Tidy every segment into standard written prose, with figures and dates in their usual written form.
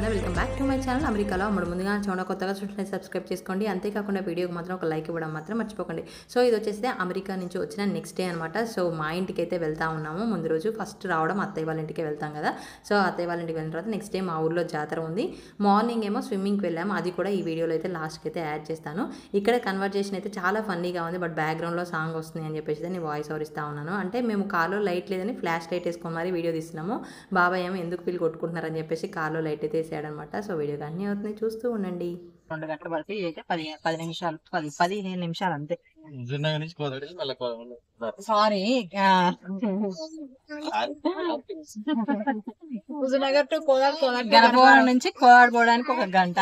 Welcome back to my channel అమెరికాలో అమ్మడు. ముందుగా చూడ కొత్తగా చూసిన సబ్స్క్రైబ్ చేసుకోండి. అంతేకాకుండా వీడియోకి మాత్రం ఒక లైక్ ఇవ్వడం మాత్రం మర్చిపోకండి. సో ఇది వచ్చేసి అమెరికా నుంచి వచ్చిన నెక్స్ట్ డే అనమాట. సో మా ఇంటికి అయితే వెళ్తా ఉన్నాము. ముందు రోజు ఫస్ట్ రావడం అత్తయ్య వాళ్ళ ఇంటికి వెళ్తాం కదా. సో అత్తయ్య వాళ్ళ ఇంటికి వెళ్ళిన తర్వాత నెక్స్ట్ డే మా ఊర్లో జాతర ఉంది. మార్నింగ్ ఏమో స్విమ్మింగ్కి వెళ్ళాము. అది కూడా ఈ వీడియోలో అయితే లాస్ట్కి అయితే యాడ్ చేస్తాను. ఇక్కడ కన్వర్జేషన్ అయితే చాలా ఫన్నీగా ఉంది. బట్ బ్యాక్గ్రౌండ్లో సాంగ్ వస్తుంది అని చెప్పేసి నేను వాయిస్ ఓవర్ ఇస్తా ఉన్నాను. అంటే మేము కార్లో లైట్ లేదని ఫ్లాష్ లైట్ వేసుకొని మరి వీడియో తీస్తున్నాము. బాబాయ్ ఏమో ఎందుకు వీళ్ళు కొట్టుకుంటున్నారని చెప్పేసి కార్లో లైట్ అయితే వేసాడనమాట. సో వీడియో అన్నీ అవుతుంది, చూస్తూ ఉండండి. 2 గంటల వరకు అయితే 10 నిమిషాలు 15 నిమిషాలు అంతే. సారీ, హుజూర్నగర్ టు గణపవరం నుంచి కోదాడ పోవడానికి 1 గంట.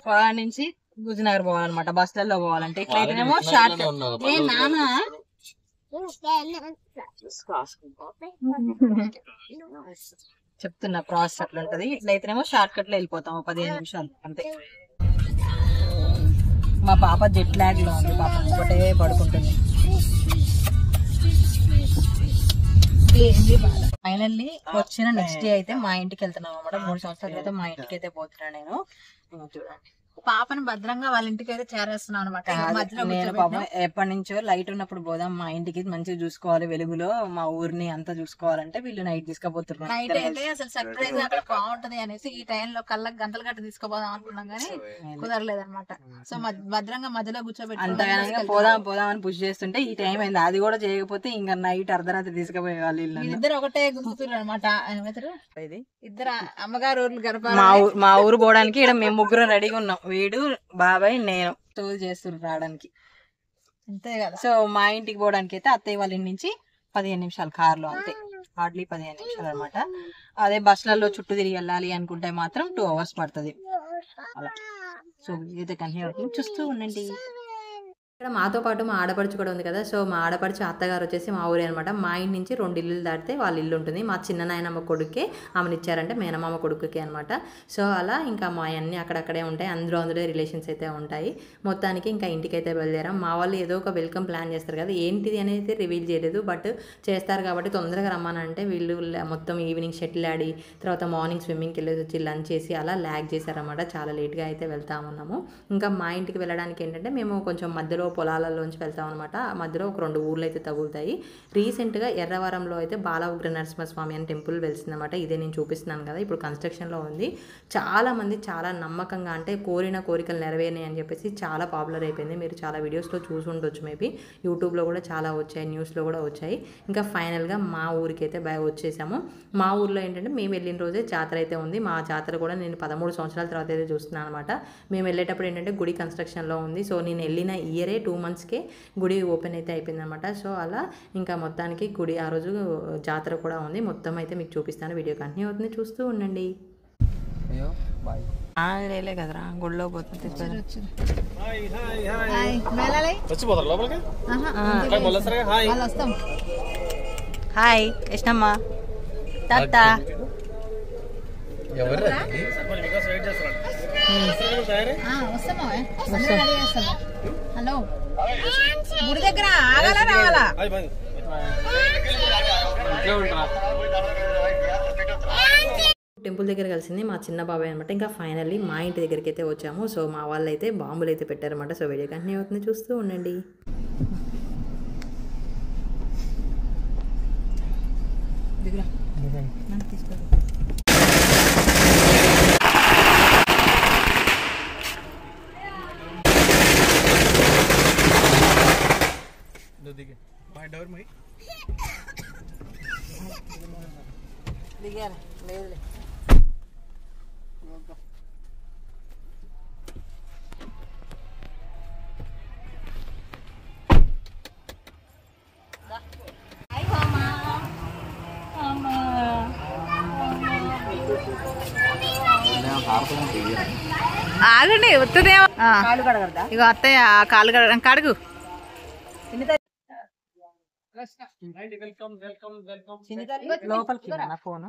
కోదాడ నుంచి హుజూర్నగర్ పోవాలన్నమాట. బస్సులలో పోవాలంటే ఇట్లయితేనేమో షార్ట్. నాన్న చెప్తున్నా ప్రాసెస్ అట్లా ఉంటది. ఇట్లయితేనేమో షార్ట్ కట్ లో వెళ్ళిపోతాము. 15 నిమిషాలు అంతే. మా పాప జెట్ లాగ్ లో ఉంది. పాప ఒకటే పడుకుంటుంది. ఫైనల్లీ వచ్చిన నెక్స్ట్ డే అయితే మా ఇంటికి వెళ్తున్నాం అన్నమాట. 3 సంవత్సరాల క్రితం మా ఇంటికి అయితే పోతున్నా నేను. చూడండి, పాపని భద్రంగా వాళ్ళ ఇంటికి అయితే చేరేస్తున్నాను అనమాట. నేను పాప ఎప్పటి నుంచో లైట్ ఉన్నప్పుడు పోదాం మా ఇంటికి, మంచిగా చూసుకోవాలి, వెలుగులో మా ఊరిని అంతా చూసుకోవాలంటే వీళ్ళు నైట్ తీసుకుపోతున్నారు. నైట్ అయితే అసలు సర్ప్రైజ్ అక్కడ బాగుంటది అనేసి ఈ టైంలో కళ్ళకి గంటలు గట్ట తీసుకుపోదాం అనుకున్నాం కానీ కుదరలేదన్నమాట. సో భద్రంగా మధ్యలో కూర్చోబెట్టి అంతగా పోదాం అని పుష్ చేస్తుంటే ఈ టైం అయింది. అది కూడా చేయకపోతే ఇంకా నైట్ అర్ధరాత్రి తీసుకుపోయేవాళ్ళు. ఇద్దరు ఒకటే గుర్తున్నారు అనమాట. ఇది ఇద్దరు అమ్మగారు ఊర్లు గడప. మా ఊరు పోవడానికి ఇక్కడ మేము ముగ్గురు రెడీగా ఉన్నాం. వీడు, బాబాయ్, నేను టోల్ చేస్తున్నారు రావడానికి, అంతే కదా. సో మా ఇంటికి పోవడానికి అయితే అత్తయ్య వాళ్ళ ఇంటి నుంచి 15 నిమిషాలు కార్లో, అంతే. హార్డ్లీ 15 నిమిషాలు అనమాట. అదే బస్సులలో చుట్టూ తిరిగి వెళ్ళాలి అనుకుంటే మాత్రం 2 hours పడుతుంది అలా. సో ఇదైతే కంటిన్యూ అవుతుంది, చూస్తూ ఉండండి. ఇక్కడ మాతో పాటు మా ఆడపడుచు కూడా ఉంది కదా. సో మా ఆడపడుచు అత్తగారు వచ్చేసి మా ఊరే అనమాట. మా ఇంటి నుంచి 2 ఇల్లులు దాటితే వాళ్ళ ఇల్లు ఉంటుంది. మా చిన్న నాయనమ్మ కొడుకే ఆమెను ఇచ్చారంటే మేనమామ కొడుకుకే అనమాట. సో అలా ఇంకా మా అన్నీ అక్కడక్కడే ఉంటాయి. అందులో రిలేషన్స్ అయితే ఉంటాయి. మొత్తానికి ఇంకా ఇంటికి అయితే బయలుదేరాం. మా వాళ్ళు ఏదో ఒక వెల్కమ్ ప్లాన్ చేస్తారు కదా, ఏంటిది అనేది రివీల్ చేయలేదు. బట్ చేస్తారు కాబట్టి తొందరగా రమ్మనంటే వీళ్ళు మొత్తం ఈవినింగ్ షటిల్ ఆడి తర్వాత మార్నింగ్ స్విమ్మింగ్కి వెళ్ళేసి వచ్చి లంచ్ చేసి అలా ల్యాగ్ చేశారన్నమాట. చాలా లేట్గా అయితే వెళ్తా ఉన్నాము. ఇంకా మా ఇంటికి వెళ్ళడానికి ఏంటంటే మేము కొంచెం మధ్యలో పొలాలలోంచి వెళ్తాం అనమాట. మధ్యలో ఒక 2 ఊర్లు అయితే తగులుతాయి. రీసెంట్గా ఎర్రవరంలో అయితే బాల ఉగ్ర నరసింహస్వామి అని టెంపుల్ వెలిసిందన్నమాట. ఇదే నేను చూపిస్తున్నాను కదా, ఇప్పుడు కన్స్ట్రక్షన్లో ఉంది. చాలామంది చాలా నమ్మకంగా అంటే కోరిన కోరికలు నెరవేరినాయి అని చెప్పేసి చాలా పాపులర్ అయిపోయింది. మీరు చాలా వీడియోస్లో చూసి ఉండొచ్చు, మేబీ యూట్యూబ్లో కూడా చాలా వచ్చాయి, న్యూస్లో కూడా వచ్చాయి. ఇంకా ఫైనల్గా మా ఊరికి అయితే వచ్చేసాము. మా ఊర్లో ఏంటంటే మేము వెళ్ళిన రోజే జాతర అయితే ఉంది. మా జాతర కూడా నేను 13 సంవత్సరాల తర్వాత అయితే చూస్తున్నాను అనమాట. మేము వెళ్ళేటప్పుడు ఏంటంటే గుడి కన్స్ట్రక్షన్లో ఉంది. సో నేను వెళ్ళిన ఇయరే 2 monthsకే గుడి ఓపెన్ అయితే అయిపోయింది అనమాట. సో అలా ఇంకా మొత్తానికి గుడి ఆ రోజు జాతర కూడా ఉంది. మొత్తం అయితే మీకు చూపిస్తాను, వీడియో కంటిన్యూ అవుతుంది, చూస్తూ ఉండండి. లేలే కదరా గుడిలో పోతుంది. హాయ్ కృష్ణమ్మ టాటా. హలో, గుడి దగ్గర ఆగాలా రావాలా? టెంపుల్ దగ్గర కలిసింది మా చిన్న బాబాయ్ అనమాట. ఇంకా ఫైనల్లీ మా ఇంటి దగ్గరికి అయితే వచ్చాము. సో మా వాళ్ళు అయితే బాంబులు అయితే పెట్టారనమాట. సో వీడియో కంటిన్యూ అవుతుంది, చూస్తూ ఉండండి. దిగారు లేదు. ఆగండి, వస్తుందేమో. ఇగో అత్తయ్య కాలు కడుగు. లోపలికి నా ఫోన్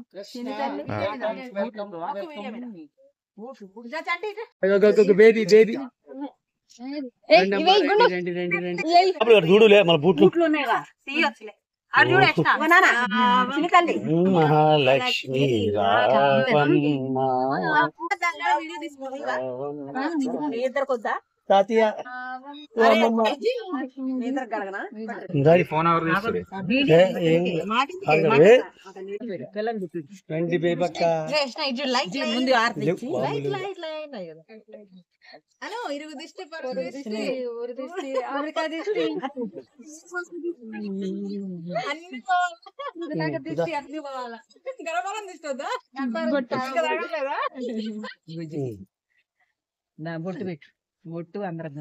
చూడులే మన బూట్లు మహాలక్ష్మి ఫోన్ ఇరుగు దిష్టి అమెరికా దిష్టి అన్ని దిష్టి అన్ని పోవాలా గర్భాలం దిష్టి వద్దా బొట్టు పెట్టు బొట్టు అందరం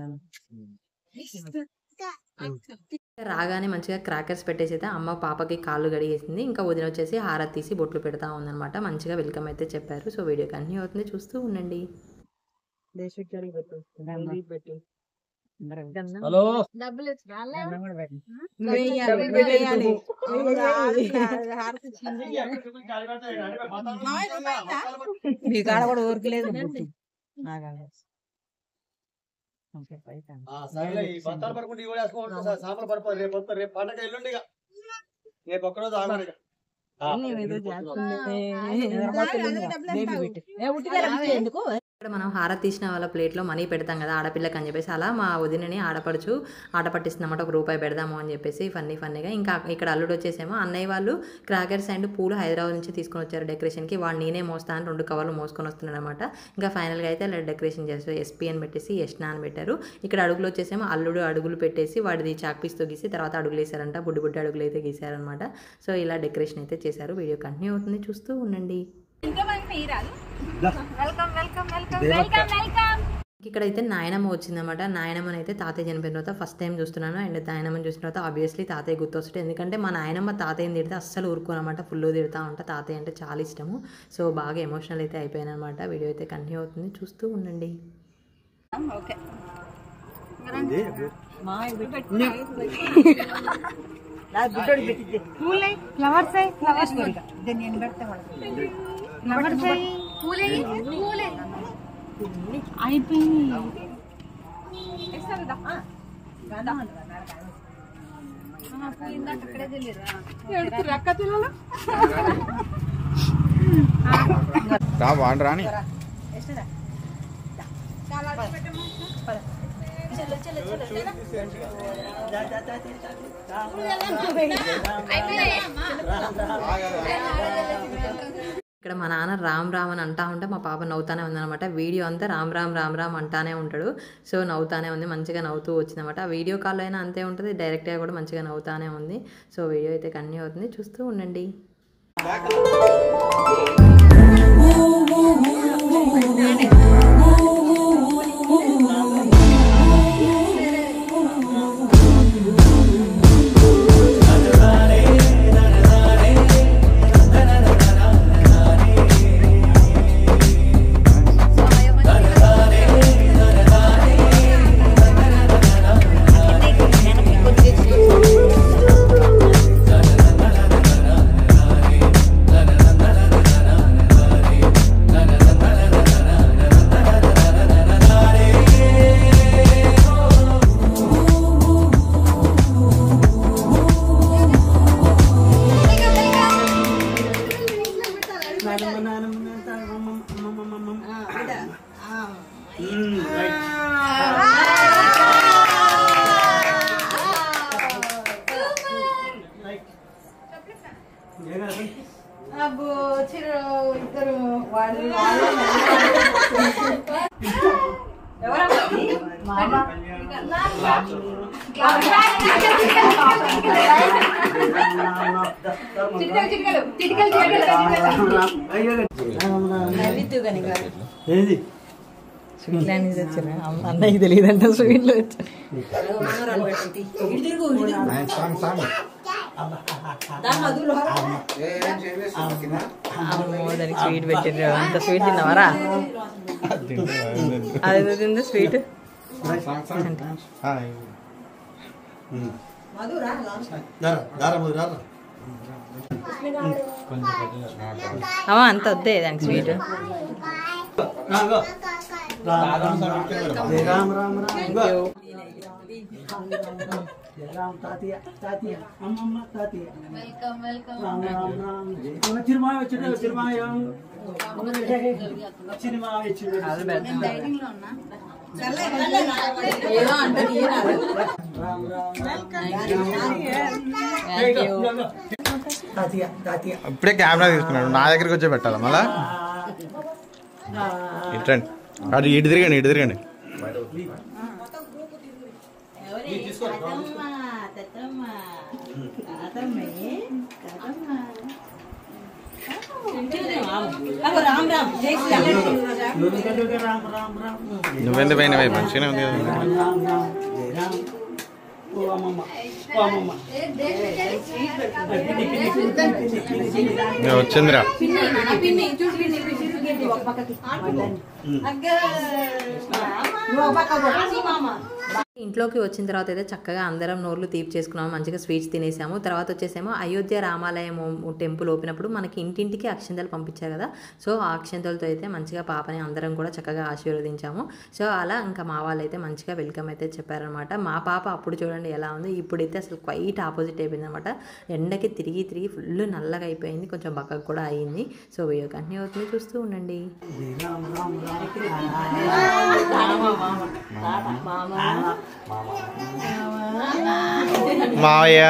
రాగానే మంచిగా క్రాకర్స్ పెట్టేసి అయితే అమ్మ పాపకి కాళ్ళు గడిగేసింది. ఇంకా వదిన వచ్చేసి హారతి తీసి బొట్లు పెడతా ఉందన్నమాట. మంచిగా వెల్కమ్ అయితే చెప్పారు. సో వీడియో కంటిన్యూ అవుతుంది, చూస్తూ ఉండండి. హలో మీ కాడ కూడా ఊరికలేదు ఇక్కడ మనం హారతి తీసిన వాళ్ళ ప్లేట్లో మనీ పెడతాం కదా ఆడపిల్లకి అని చెప్పేసి, అలా మా వదినని ఆడపడుచు ఆట పట్టిస్తున్నమాట. ₹1 పెడదాము అని చెప్పేసి ఫన్నీగా. ఇంకా ఇక్కడ అల్లుడు వచ్చేసేమో అన్నయ్య వాళ్ళు క్రాకర్స్ అండ్ పూలు హైదరాబాద్ నుంచి తీసుకొని వచ్చారు డెకరేషన్కి. వాడు నేనే మోస్తాను 2 కవర్లు మోసుకొని వస్తున్నాను అనమాట. ఇంకా ఫైనల్గా అయితే అలా డెకరేషన్ చేస్తారు. SP అని పెట్టేసి యష్నా అని పెట్టారు. ఇక్కడ అడుగులు వచ్చేసేమో అల్లుడు అడుగులు పెట్టేసి వాడిది చాక్పీస్తో గీసి తర్వాత అడుగులు వేసారంట. బుడ్డి అడుగులు అయితే గీసారనమాట. సో ఇలా డెకరేషన్ అయితే చేశారు. వీడియో కంటిన్యూ అవుతుంది, చూస్తూ ఉండండి. ఇక్కడైతే నాయనమ్మ వచ్చిందన్నమాట. నాయనమ్మని అయితే తాతయ్య చనిపోయిన తర్వాత ఫస్ట్ టైం చూస్తున్నాను. అండ్ నాయనమ్మని చూసిన తర్వాత ఆబ్వియస్లీ తాతయ్య గుర్తొస్తుంది. ఎందుకంటే మా నాయనమ్మ తాతయ్యని తిడితే అస్సలు ఊరుకోనమాట, ఫుల్ తిడతా ఉంటా. తాతయ్య అంటే చాలా ఇష్టము. సో బాగా ఎమోషనల్ అయితే అయిపోయాను అనమాట. వీడియో అయితే కంటిన్యూ అవుతుంది, చూస్తూ ఉండండి. రాని ఇక్కడ మా నాన్న రామ్ అని అంటా ఉంటే మా పాప నవ్వుతానే ఉందన్నమాట. వీడియో అంతా రామ్ అంటానే ఉంటాడు. సో నవ్వుతానే ఉంది, మంచిగా నవ్వుతూ వచ్చిందన్నమాట. ఆ వీడియో కాల్లో అయినా అంతే ఉంటుంది, డైరెక్ట్గా కూడా మంచిగా నవ్వుతానే ఉంది. సో వీడియో అయితే కంటిన్యూ అవుతుంది, చూస్తూ ఉండండి. అబ్బో చిరు ఇద్దరు వాళ్ళు అన్నయ్య తెలియదంట స్వీట్లు దానికి స్వీట్ పెట్టిండ్రు. అంత స్వీట్ తిన్నావారా? అదే తింది స్వీట్. అంత వద్దే దానికి స్వీట్. ఇప్పుడే కెమెరా తీసుకున్నాడు, నా దగ్గరికి వచ్చే పెట్టాలా మళ్ళా? ఇట్రండి, అటు ఇటు తిరగండి, ఇటు తిరగండి. నువ్వెందుకు పోయినవై? మంచిగానే ఉంది కదా. వచ్చిందిరా. ఇంట్లోకి వచ్చిన తర్వాత అయితే చక్కగా అందరం నోర్లు తీపి చేసుకున్నాము, మంచిగా స్వీట్స్ తినేసాము. తర్వాత వచ్చేసేమో అయోధ్య రామాలయం టెంపుల్ ఓపినప్పుడు మనకి ఇంటింటికి అక్షంతలు పంపించారు కదా, సో ఆ అక్షంతలతో అయితే మంచిగా పాపని అందరం కూడా చక్కగా ఆశీర్వదించాము. సో అలా ఇంకా మా వాళ్ళు అయితే మంచిగా వెల్కమ్ అయితే చెప్పారనమాట. మా పాప అప్పుడు చూడండి ఎలా ఉంది, ఇప్పుడైతే అసలు క్వైట్ ఆపోజిట్ అయిపోయింది అనమాట. ఎండకి తిరిగి తిరిగి ఫుల్ నల్లగా అయిపోయింది, కొంచెం బక్కగా కూడా అయ్యింది. సో వీడియో కంటిన్యూ అవుతుంది, చూస్తూ ఉండండి. మావయ్య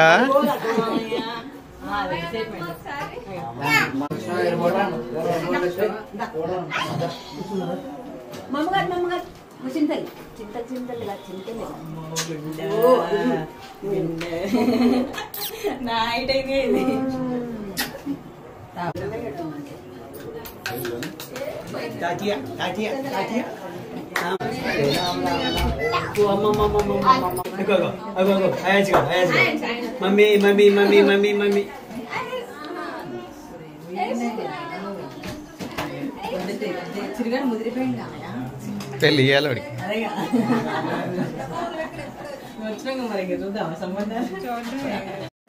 mummy mummy mummy mummy mummy పెళ్ళి ఇయ్యాలి వాడికి.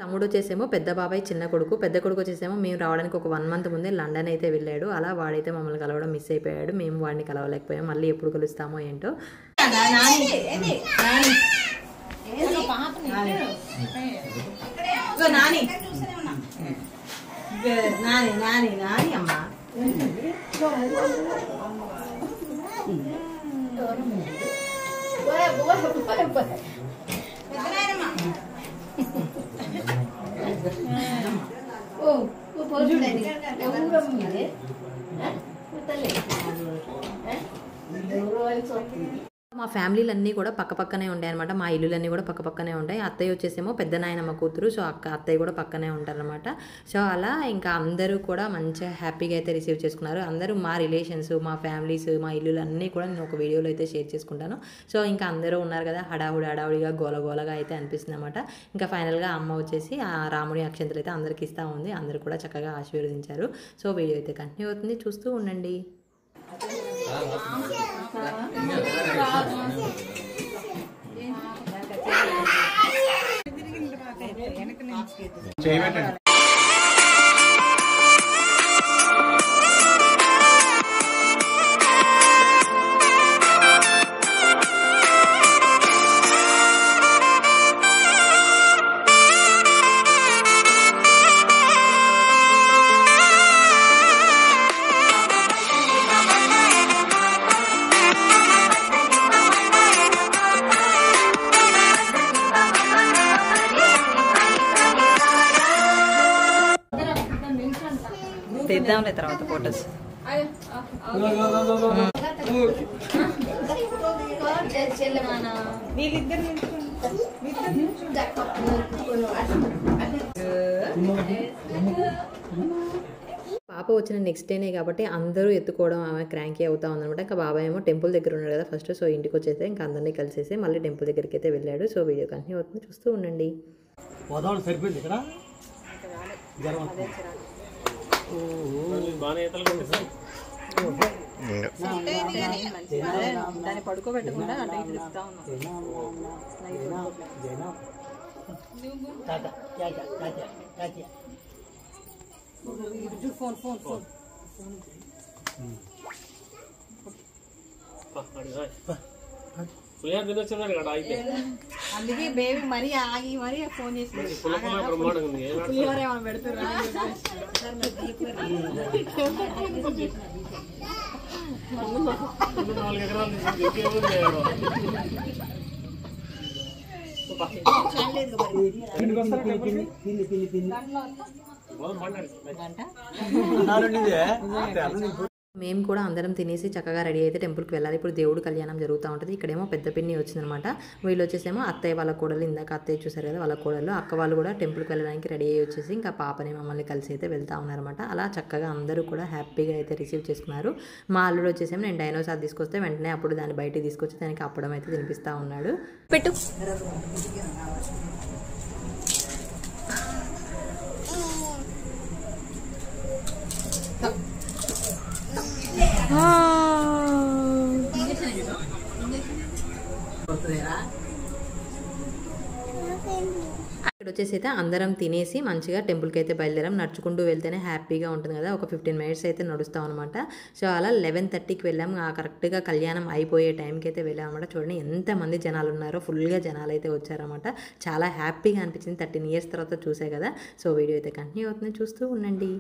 తమ్ముడు వచ్చేసేమో పెద్ద బాబాయ్ చిన్న కొడుకు, పెద్ద కొడుకు వచ్చేసేమో మేము రావడానికి ఒక 1 month ముందే లండన్ అయితే వెళ్ళాడు. అలా వాడైతే మమ్మల్ని కలవడం మిస్ అయిపోయాడు, మేము వాడిని కలవలేకపోయాం. మళ్ళీ ఎప్పుడు కలుస్తామో ఏంటో. మా ఫ్యామిలీలన్నీ కూడా పక్కపక్కనే ఉంటాయి అనమాట. మా ఇల్లులన్నీ కూడా పక్కపక్కనే ఉంటాయి. అత్తయ్య వచ్చేసేమో పెద్ద నాయనమ్మ కూతురు, సో అత్తయ్య కూడా పక్కనే ఉంటారనమాట. సో అలా ఇంకా అందరూ కూడా మంచిగా హ్యాపీగా అయితే రిసీవ్ చేసుకున్నారు. అందరూ మా రిలేషన్స్, మా ఫ్యామిలీస్, మా ఇల్లులు అన్నీ కూడా నేను ఒక వీడియోలో అయితే షేర్ చేసుకుంటాను. సో ఇంకా అందరూ ఉన్నారు కదా, హడావుడిగా గోలగోలగా అయితే అనిపిస్తుంది అనమాట. ఇంకా ఫైనల్గా అమ్మ వచ్చేసి ఆ రాముడి అక్షంతలు అయితే అందరికి ఇస్తూ ఉంది. అందరూ కూడా చక్కగా ఆశీర్వదించారు. సో వీడియో అయితే కంటిన్యూ అవుతుంది, చూస్తూ ఉండండి. తీద్దాంలే తర్వాత ఫోటోస్. పాప వచ్చిన నెక్స్ట్ డేనే కాబట్టి అందరూ ఎత్తుకోవడం ఆమె క్రాంకీ అవుతా ఉందనమాట. ఇంకా బాబాయ్ ఏమో టెంపుల్ దగ్గర ఉన్నాడు కదా ఫస్ట్, సో ఇంటికి వచ్చేస్తే ఇంకా అందరినీ కలిసేసి మళ్ళీ టెంపుల్ దగ్గరికి అయితే వెళ్ళాడు. సో వీడియో కంటిన్యూ అవుతుంది, చూస్తూ ఉండండి. సరిపోయింది ఇక్కడ దాన్ని పడుకోబెట్టకుండా అటు ఇటు తిప్పుతా ఉన్నాం. అందుకే బేబీ మరీ ఆగి మరీ ఫోన్ చేసి పులిహోర ఏమైనా పెడుతున్నా మేము కూడా అందరం తినేసి చక్కగా రెడీ అయితే టెంపుల్కి వెళ్ళాలి. ఇప్పుడు దేవుడు కళ్యాణం జరుగుతూ ఉంటుంది. ఇక్కడేమో పెద్ద పిన్ని వచ్చిందనమాట. వీళ్ళు వచ్చేసేమో అత్తయ్య వాళ్ళ కోడలు, ఇందాక అత్తయ్య చూసారు కదా వాళ్ళ కోడలు, అక్క వాళ్ళు కూడా టెంపుల్కి వెళ్ళడానికి రెడీ అయ్యి వచ్చేసి ఇంకా పాపని మమ్మల్ని కలిసి అయితే వెళ్తూ ఉన్నారన్నమాట. అలా చక్కగా అందరూ కూడా హ్యాపీగా అయితే రిసీవ్ చేసుకున్నారు. మా అల్లుడు వచ్చేసేమో నేను డైనోసార్ తీసుకొస్తే వెంటనే అప్పుడు దాన్ని బయటికి తీసుకొచ్చి దానికి అప్పడం అయితే తినిపిస్తూ ఉన్నాడు. పెట్టు ఇక్కడ వచ్చేసి అయితే అందరం తినేసి మంచిగా టెంపుల్కి అయితే బయలుదేరాం. నడుచుకుంటూ వెళ్తేనే హ్యాపీగా ఉంటుంది కదా. ఒక 15 మినిట్స్ అయితే నడుస్తాం అనమాట. సో అలా 11:30కి వెళ్ళాం. కరెక్ట్గా కళ్యాణం అయిపోయే టైంకి అయితే వెళ్ళాం అనమాట. చూడండి ఎంతమంది జనాలు ఉన్నారో, ఫుల్గా జనాలు అయితే వచ్చారనమాట. చాలా హ్యాపీగా అనిపించింది. 13 ఇయర్స్ తర్వాత చూసే కదా. సో వీడియో అయితే కంటిన్యూ అవుతుంది, చూస్తూ ఉండండి.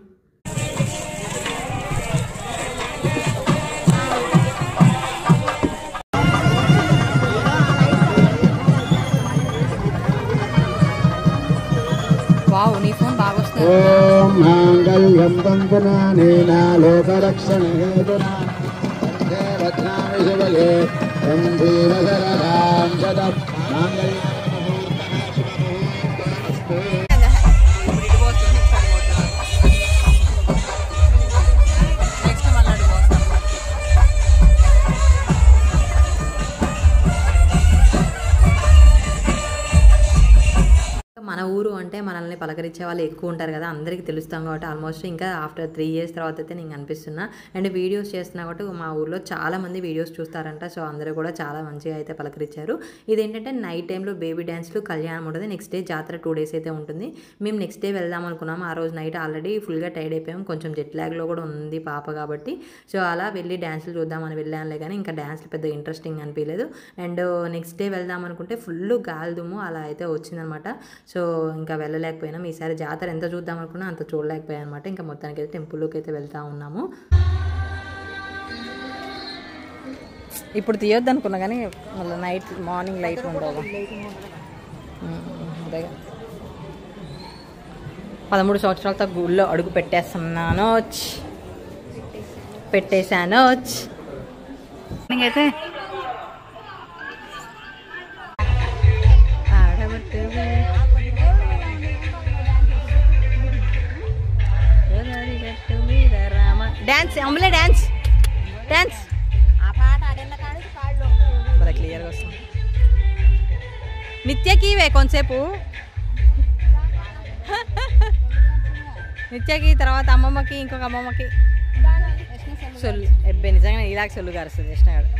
వావ్, నీ ఫోన్ బాగా వస్తుంది. ఓం మాంగళ్యం తంతునానేన లోకరక్షణేతునా వందే భద్రామి శివయే సంజీవశరదాం శతం మాంగళ్యం మన ఊరు అంటే మనల్ని పలకరించే వాళ్ళు ఎక్కువ ఉంటారు కదా, అందరికీ తెలుస్తాం కాబట్టి ఆల్మోస్ట్ ఇంకా ఆఫ్టర్ 3 ఇయర్స్ తర్వాత అయితే నేను అనిపిస్తున్నా. అండ్ వీడియోస్ చేస్తున్నా కాబట్టి మా ఊర్లో చాలామంది వీడియోస్ చూస్తారంట. సో అందరూ కూడా చాలా మంచిగా అయితే పలకరించారు. ఇదేంటంటే నైట్ టైంలో బేబీ డ్యాన్స్లు కళ్యాణం ఉంటుంది. నెక్స్ట్ డే జాతర 2 డేస్ అయితే ఉంటుంది. మేము నెక్స్ట్ డే వెళ్దాం అనుకున్నాము. ఆ రోజు నైట్ ఆల్రెడీ ఫుల్గా టైర్డ్ అయిపోయాము. కొంచెం జెట్ ల్యాగ్లో కూడా ఉంది పాప కాబట్టి. సో అలా వెళ్ళి డ్యాన్సులు చూద్దామని వెళ్ళానులే కానీ ఇంకా డ్యాన్స్లు పెద్ద ఇంట్రెస్టింగ్ అనిపించలేదు. అండ్ నెక్స్ట్ డే వెళ్దాం అనుకుంటే ఫుల్ గాలి దుమ్ము అలా అయితే వచ్చిందనమాట. సో ఇంకా వెళ్ళలేకపోయినాం. ఈసారి జాతర ఎంత చూద్దాం అనుకున్నా అంత చూడలేకపోయాం అనమాట. ఇంకా మొత్తానికి అయితే టెంపుల్లోకి అయితే వెళ్తూ ఉన్నాము. ఇప్పుడు తీయొద్దు అనుకున్నా కానీ మళ్ళీ నైట్ మార్నింగ్ లైట్ ఉండవు. 13 సంవత్సరాలతో గుళ్ళో అడుగు పెట్టేస్తున్నాను, పెట్టేశాను. అయితే డాన్స్ అమ్మలే డాన్స్ డాన్స్ బాగా క్లియర్గా వస్తుంది. నిత్యకి ఇవే కొంతసేపు, నిత్యకి తర్వాత అమ్మమ్మకి ఇంకొక అమ్మమ్మకి సొల్లు ఎబ్బే నిజంగా ఇలాగ సొల్లు గారుస్తుంది కృష్ణగాడు.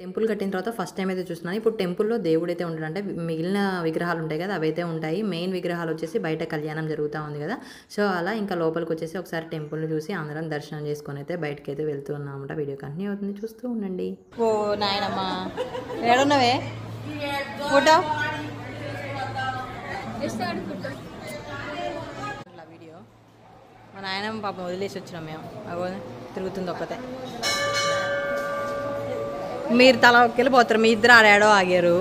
టెంపుల్ కట్టిన తర్వాత ఫస్ట్ టైం అయితే చూస్తున్నాను. ఇప్పుడు టెంపుల్లో దేవుడు అయితే ఉంటాడు, అంటే మిగిలిన విగ్రహాలు ఉంటాయి కదా అవైతే ఉంటాయి. మెయిన్ విగ్రహాలు వచ్చేసి బయట కళ్యాణం జరుగుతూ ఉంది కదా. సో అలా ఇంకా లోపలికి వచ్చేసి ఒకసారి టెంపుల్ని చూసి అందరం దర్శనం చేసుకొని అయితే బయటకి అయితే వెళ్తూ ఉన్నాం అనమాట. వీడియో కంటిన్యూ అవుతుంది, చూస్తూ ఉండండి. ఓ నాయనమ్మా, ఏడున్నవే ఫోటో వీడియో మా నాయనమ్మ పాపం వదిలేసి వచ్చినాం మేము. అగో తిరుగుతుంది ఒక్కతే. మీరు తల వెళ్ళిపోతారు, మీ ఇద్దరు ఆడాడో ఆగారు.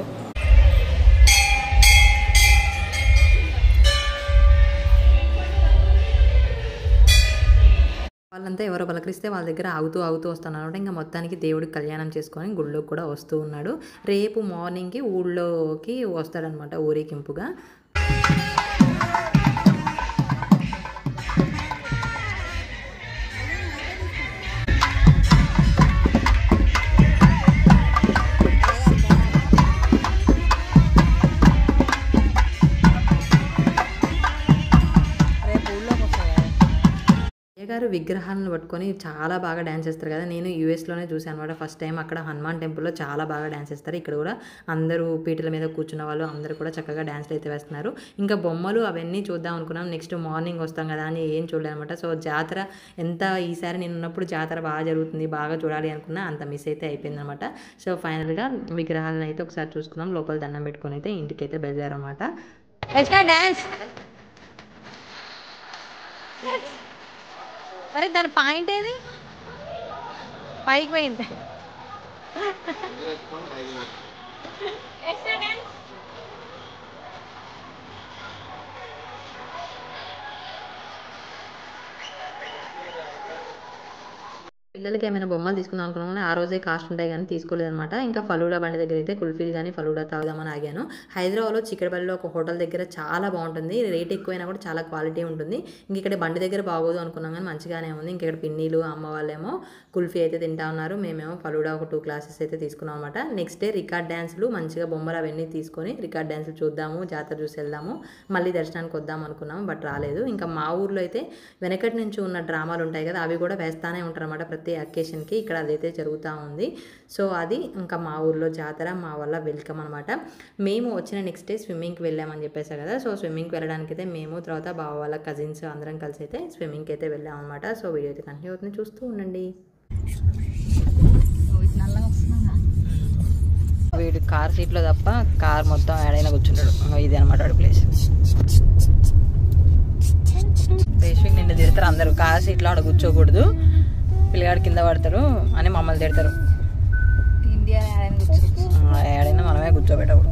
వాళ్ళంతా ఎవరో పలకరిస్తే వాళ్ళ దగ్గర ఆగుతూ వస్తున్నారు. ఇంకా మొత్తానికి దేవుడికి కళ్యాణం చేసుకొని గుళ్ళోకి కూడా వస్తూ ఉన్నాడు. రేపు మార్నింగ్కి ఊళ్ళోకి వస్తాడనమాట ఊరేగింపుగా. గారు విగ్రహాలను పట్టుకొని చాలా బాగా డ్యాన్స్ చేస్తారు కదా. నేను యూఎస్లోనే చూసాను అనమాట ఫస్ట్ టైం. అక్కడ హనుమాన్ టెంపుల్లో చాలా బాగా డ్యాన్స్ చేస్తారు. ఇక్కడ కూడా అందరూ పీటల మీద కూర్చున్న వాళ్ళు అందరూ కూడా చక్కగా డ్యాన్స్లు అయితే వేస్తున్నారు. ఇంకా బొమ్మలు అవన్నీ చూద్దాం అనుకున్నాం. నెక్స్ట్ మార్నింగ్ వస్తాం కదా అని ఏం చూడలేదు అనమాట. సో జాతర ఎంత ఈసారి నేను ఉన్నప్పుడు జాతర బాగా జరుగుతుంది, బాగా చూడాలి అనుకున్నా, అంత మిస్ అయితే అయిపోయింది అనమాట. సో ఫైనల్గా విగ్రహాలను అయితే ఒకసారి చూసుకున్నాం. లోపల దండం పెట్టుకొని అయితే ఇంటికి అయితే బయలుదేరమాట. డ్యాన్స్ మరి దాని పాయింట్ ఏది? పైకి పోయింది. పిల్లలకి ఏమైనా బొమ్మలు తీసుకుందాం అనుకున్నాను. ఆ రోజే కాస్ట్ ఉంటాయి కానీ తీసుకోలేదనమాట. ఇంకా ఫలూడా బండి దగ్గర అయితే కుల్ఫీలు కానీ ఫలూడా తాగుదామని ఆగాను. హైదరాబాద్లో చిక్కడపల్లిలో ఒక హోటల్ దగ్గర చాలా బాగుంటుంది. రేట్ ఎక్కువైనా కూడా చాలా క్వాలిటీ ఉంటుంది. ఇంక ఇక్కడ బండి దగ్గర బాగోదు అనుకున్నాం కానీ మంచిగానే ఉంది. ఇంక ఇక్కడ పిన్నీలు అమ్మ వాళ్ళేమో కుల్ఫీ అయితే తింటా ఉన్నారు. మేమేమో ఫలూడా ఒక 2 క్లాసెస్ అయితే తీసుకున్నాం అనమాట. నెక్స్ట్ డే రికార్డ్ డ్యాన్సులు మంచిగా బొమ్మలు అవన్నీ తీసుకొని రికార్డ్ డ్యాన్సులు చూద్దాము, జాతర చూసి వెళ్దాము, మళ్ళీ దర్శనానికి వద్దాం అనుకున్నాము. బట్ రాలేదు. ఇంకా మా ఊర్లో అయితే వెనకటి నుంచి ఉన్న డ్రామాలు ఉంటాయి కదా, అవి కూడా వేస్తానే ఉంటారు అనమాట ప్రతి అకేషన్కి. ఇక్కడ అదైతే జరుగుతూ ఉంది. సో అది ఇంకా మా ఊర్లో జాతర, మా వల్ల వెల్కమ్ అనమాట. మేము వచ్చిన నెక్స్ట్ డే స్విమ్మింగ్కి వెళ్ళామని చెప్పేసా కదా. సో స్విమ్మింగ్కి వెళ్ళడానికి అయితే మేము తర్వాత బావ వాళ్ళ కజిన్స్ అందరం కలిసి అయితే స్విమ్మింగ్కి అయితే వెళ్ళాం అనమాట. సో వీడియో అయితే కంటిన్యూ అవుతుంది, చూస్తూ ఉండండి. వీడు కార్ సీట్లో తప్ప కార్ మొత్తం ఏడైనా కూర్చుంటాడు. ఇది అనమాట వాడి ప్లేస్. బేసిక్ నిన్ను తిడతారు అందరూ, కార్ సీట్లో ఆడ కూర్చోకూడదు, పిల్లగాడు కింద పడతారు అని మమ్మల్ని తిడతారు. ఇండియా ఏడైనా మనమే కూర్చోబెట్టకూడదు.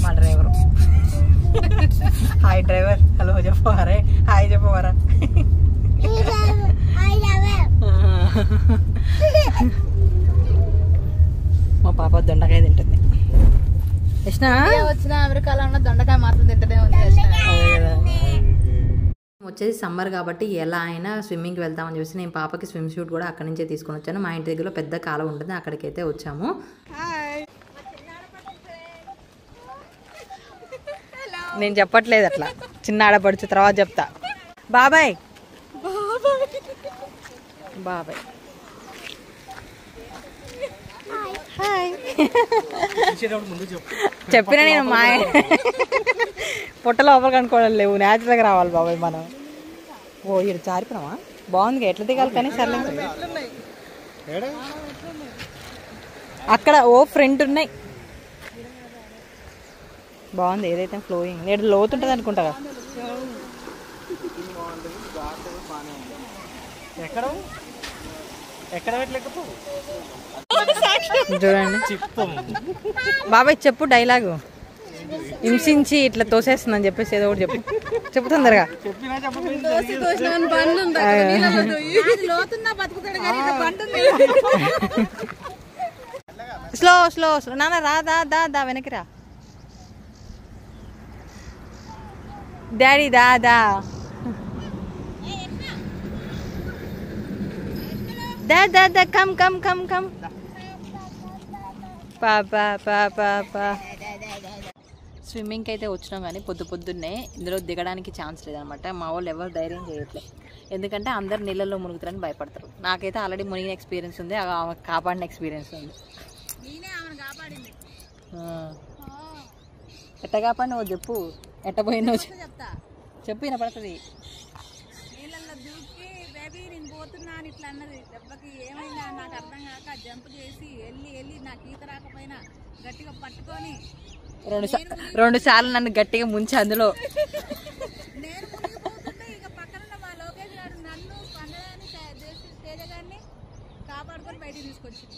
మా డ్రైవరు హాయ్ డ్రైవర్, హలో చెప్పవారే, హాయ్ చెప్పవారా. మా పాప దొండకాయ తింటుంది. వచ్చిన అమెరికాలో ఉన్న దొండకాయ మాత్రం తింటనే ఉంది. వచ్చేసి సమ్మర్ కాబట్టి ఎలా అయినా స్విమ్మింగ్కి వెళ్తామని చెప్పేసి నేను పాపకి స్విమ్ సూట్ కూడా అక్కడి నుంచే తీసుకొని వచ్చాను. మా ఇంటి దగ్గరలో పెద్ద కాలువ ఉంటుంది, అక్కడికైతే వచ్చాము. నేను చెప్పట్లేదు అట్లా, చిన్న ఆడపడుచు, తర్వాత చెప్తా. బాబాయ్ బాబాయ్ చెప్పిన నేను మా పొట్ట లోపలికి అనుకోవడం లేవు, న్యాచురల్గా రావాలి బాబాయ్ మనం. ఓ ఇక్కడ చారిపోనామా, బాగుంది, ఎట్లా దిగాలి కానీ సర్లే. అక్కడ ఓ ఫ్రంట్ ఉన్నాయి, బాగుంది. ఏదైతే ఫ్లోయింగ్ నేడు లోతుంటుంది అనుకుంటా. చూడండి బాబాయ్, చెప్పు డైలాగు. హింసించి ఇట్లా తోసేస్తుందని చెప్పేసి ఏదో ఒకటి చెప్పు తొందరగా. స్లో స్లో స్లో నాన్న, రా దా దా దా వెనక్కి రా. డాడీ దా దా దా దా దా కమ్ కమ్ కమ్ కమ్. పాపా పాపా పా. స్విమ్మింగ్కి అయితే వచ్చినాం కానీ పొద్దున్నే ఇందులో దిగడానికి ఛాన్స్ లేదనమాట. మా వాళ్ళు ఎవరు ధైర్యం చేయట్లేదు, ఎందుకంటే అందరు నీళ్ళల్లో మునుగుతారని భయపడతారు. నాకైతే ఆల్రెడీ మునిగిన ఎక్స్పీరియన్స్ ఉంది, ఆమె కాపాడిన ఎక్స్పీరియన్స్ ఉంది. ఎట్ట కాపాడిన చెప్పు, ఎట్ట పోయినో చెప్పు, వినపడుతుంది. నీళ్ళల్లో దూకి బేబీ నేను పోతున్నాను ఇట్లా అన్నది. దెబ్బకి ఏమైందా నాకు అర్థం కాక జంప్ చేసి వెళ్ళి నాకు ఈత రాకపోయినా గట్టిగా పట్టుకొని 2 సార్లు నన్ను గట్టిగా ముంచి అందులో నేను మునిగిపోతుంటే ఇక పక్కన మా లోకేష్ గారు నన్ను పండగాని తేజ గారిని కాపాడుకొని బయటికి తీసుకొచ్చింది.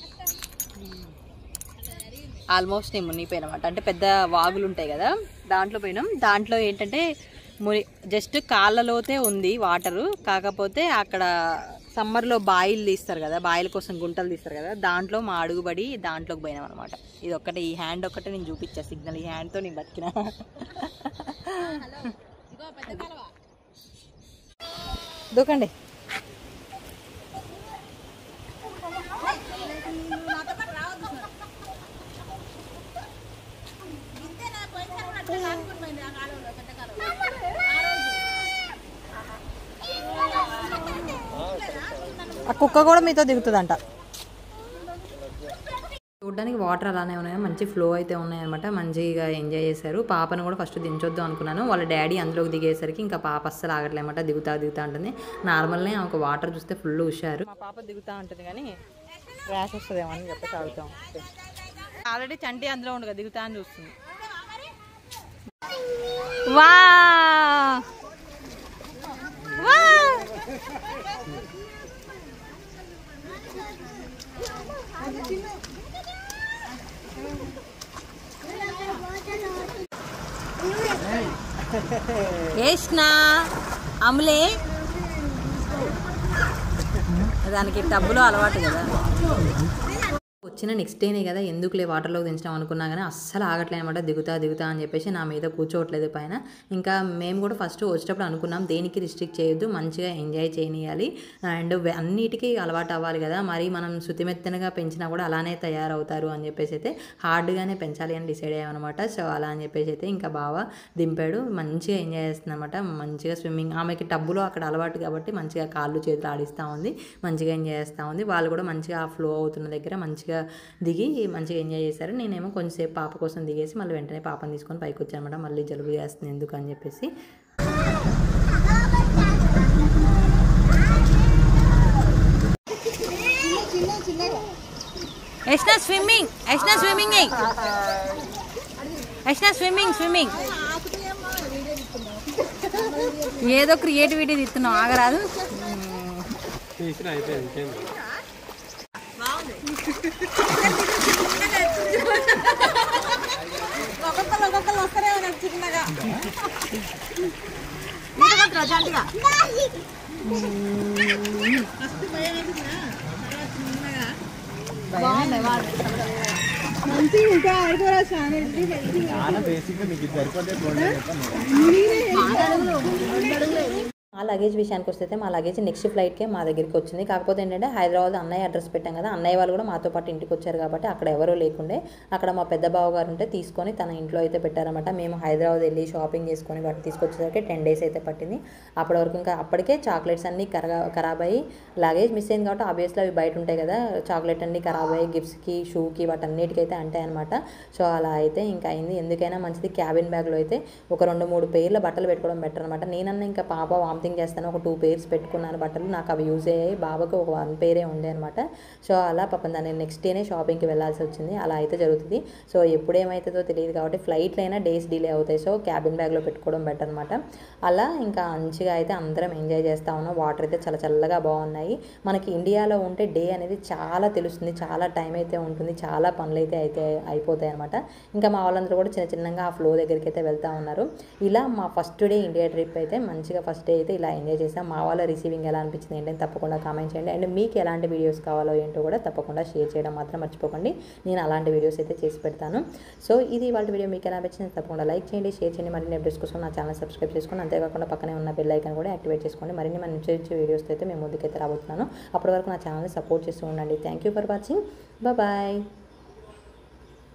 ఆల్మోస్ట్ నేను మునిగిపోయినమాట. అంటే పెద్ద వాగులు ఉంటాయి కదా, దాంట్లో పోయినాం. దాంట్లో ఏంటంటే జస్ట్ కాళ్ళలోతే ఉంది వాటరు, కాకపోతే అక్కడ సమ్మర్లో బాయిలు తీస్తారు కదా, బాయిల కోసం గుంటలు తీస్తారు కదా, దాంట్లో మా అడుగుబడి దాంట్లోకి పోయినాం అనమాట. ఇది ఒక్కటే, ఈ హ్యాండ్ ఒక్కటే నేను చూపించా సిగ్నల్, ఈ హ్యాండ్తో నేను బతికినా. దూకండి. ఆ కుక్క కూడా మీతో దిగుతుందంట. చూడడానికి వాటర్ అలానే ఉన్నాయి, మంచి ఫ్లో అయితే ఉన్నాయన్నమాట. మంచిగా ఎంజాయ్ చేశారు. పాపను కూడా ఫస్ట్ దించొద్దు అనుకున్నాను, వాళ్ళ డాడీ అందులోకి దిగేసరికి ఇంకా పాప అస్సలు ఆగట్లేమాట, దిగుతా ఉంటుంది. నార్మల్నే ఆమెకు వాటర్ చూస్తే ఫుల్ హుషారు. మా పాప దిగుతా ఉంటుంది కానీ ర్యాష్ వస్తుందేమో అని చెప్పేసి ఆగుతాం. ఆల్రెడీ చంటి అందులో ఉండగా దిగుతా అని చూస్తుంది. వా ఏష్నా అమలే దానికి టబ్బులో అలవాటు కదా. వచ్చిన నెక్స్ట్ డేనే కదా ఎందుకులే వాటర్లోకి దించడం అనుకున్నా కానీ అస్సలు ఆగట్లే అనమాట. దిగుతా అని చెప్పేసి నా మీద కూర్చోవట్లేదు పైన. ఇంకా మేము కూడా ఫస్ట్ వచ్చేటప్పుడు అనుకున్నాం దేనికి రిస్ట్రిక్ట్ చేయొద్దు, మంచిగా ఎంజాయ్ చేయనియాలి అండ్ అన్నిటికీ అలవాటు అవ్వాలి కదా. మరి మనం శుతిమెత్తనగా పెంచినా కూడా అలానే తయారవుతారు అని చెప్పేసి అయితే హార్డ్గానే పెంచాలి అని డిసైడ్ అయ్యామన్నమాట. సో అలా అని చెప్పేసి అయితే ఇంకా బాగా దింపాడు, మంచిగా ఎంజాయ్ చేస్తుంది అనమాట. మంచిగా స్విమ్మింగ్, ఆమెకి టబ్బులో అక్కడ అలవాటు కాబట్టి మంచిగా కాళ్ళు చేతులు ఆడిస్తూ ఉంది, మంచిగా ఎంజాయ్ చేస్తూ ఉంది. వాళ్ళు కూడా మంచిగా ఆ ఫ్లో అవుతున్న దగ్గర మంచిగా దిగి మంచిగా ఎంజాయ్ చేశారు. నేనేమో కొంచెంసేపు పాప కోసం దిగేసి మళ్ళీ వెంటనే పాపని తీసుకొని పైకి వచ్చానమాట. మళ్ళీ జలుబు చేస్తుంది ఎందుకు అని చెప్పేసి. ఏదో క్రియేటివిటీ తీస్తున్నావు, ఆగరాదు. ఒక్కొక్కరు వస్తారేమో నాకు చిన్నగా. మా లగేజ్ విషయానికి వస్తే మా లగేజ్ నెక్స్ట్ ఫ్లైట్కే మా దగ్గరికి వచ్చింది. కాకపోతే ఏంటంటే హైదరాబాద్ అన్నయ్య అడ్రస్ పెట్టాం కదా, అన్నయ్య వాళ్ళు కూడా మాతో పాటు ఇంటికి వచ్చారు కాబట్టి అక్కడ ఎవరూ లేకుండే. అక్కడ మా పెద్ద బావ గారు ఉంటే తీసుకొని తన ఇంట్లో అయితే పెట్టారన్నమాట. మేము హైదరాబాద్ వెళ్ళి షాపింగ్ చేసుకొని వాటి తీసుకొచ్చేసరికి 10 days అయితే పట్టింది. అప్పటి వరకు ఇంకా అప్పటికే చాక్లెట్స్ అన్నీ ఖరాబ్ అయ్యి లగేజ్ మిస్ అయింది కాబట్టి ఆబ్వియస్లీ అవి బయట ఉంటాయి కదా, చాక్లెట్ అన్నీ ఖరాబ్ అయ్యి గిఫ్ట్స్కి షూకి వాటన్నిటికైతే అంటాయి అనమాట. సో అలా అయితే ఇంకా అయింది. ఎందుకైనా మంచిది క్యాబిన్ బ్యాగ్లో అయితే ఒక 2-3 పేర్ల బట్టలు పెట్టుకోవడం బెటర్ అనమాట. నేనన్నా ఇంకా పాప వామిటింగ్ చేస్తాను, ఒక 2 pairs పెట్టుకున్నాను బట్టలు, నాకు అవి యూజ్ అయ్యాయి. బాబాకి ఒక 1 pair ఉండే అనమాట. సో అలా పాపం దాన్ని నెక్స్ట్ డేనే షాపింగ్కి వెళ్ళాల్సి వచ్చింది. అలా అయితే జరుగుతుంది. సో ఎప్పుడు ఏమవుతుందో తెలియదు కాబట్టి ఫ్లైట్లో అయినా డేస్ డిలే అవుతాయి. సో క్యాబిన్ బ్యాగ్లో పెట్టుకోవడం బెటర్ అనమాట. అలా ఇంకా మంచిగా అయితే అందరం ఎంజాయ్ చేస్తూ ఉన్నాం. వాటర్ అయితే చాలా చల్లగా బాగున్నాయి. మనకి ఇండియాలో ఉంటే డే అనేది చాలా తెలుస్తుంది, చాలా టైం అయితే ఉంటుంది, చాలా పనులు అయితే అయిపోతాయి అనమాట. ఇంకా మా వాళ్ళందరూ కూడా చిన్నగా ఆ ఫ్లో దగ్గరికి అయితే వెళ్తూ ఉన్నారు. ఇలా మా ఫస్ట్ డే ఇండియా ట్రిప్ అయితే మంచిగా ఫస్ట్ డే అయితే ఇలా ఎంజాయ్ చేసాం. మా వాళ్ళ రిసీవింగ్ ఎలా అనిపించింది ఏంటంటే తప్పకుండా కామెంట్ చేయండి. అండ్ మీకు ఎలాంటి వీడియోస్ కావాలో ఏంటో కూడా తప్పకుండా షేర్ చేయడం మాత్రం మర్చిపోకండి. నేను అలాంటి వీడియోస్ అయితే చేసి పెడతాను. సో ఇది వాళ్ళ వీడియో మీకు ఎలా అనిపించింది తప్పకుండా లైక్ చేయండి, షేర్ చేయండి. మరిన్ని అప్డేట్స్ కోసం నా ఛానల్ సబ్స్క్రైబ్ చేసుకోండి. అంతేకాకుండా పక్కనే ఉన్న బెల్ ఐకాన్ కూడా యాక్టివేట్ చేసుకోండి. మరిన్ని మంచి వీడియోస్ అయితే మేము ముందుకైతే రాబోతున్నాను. అప్పటి వరకు నా ఛానల్ని సపోర్ట్ చేస్తూ ఉండండి. Thank you for watching. Bye.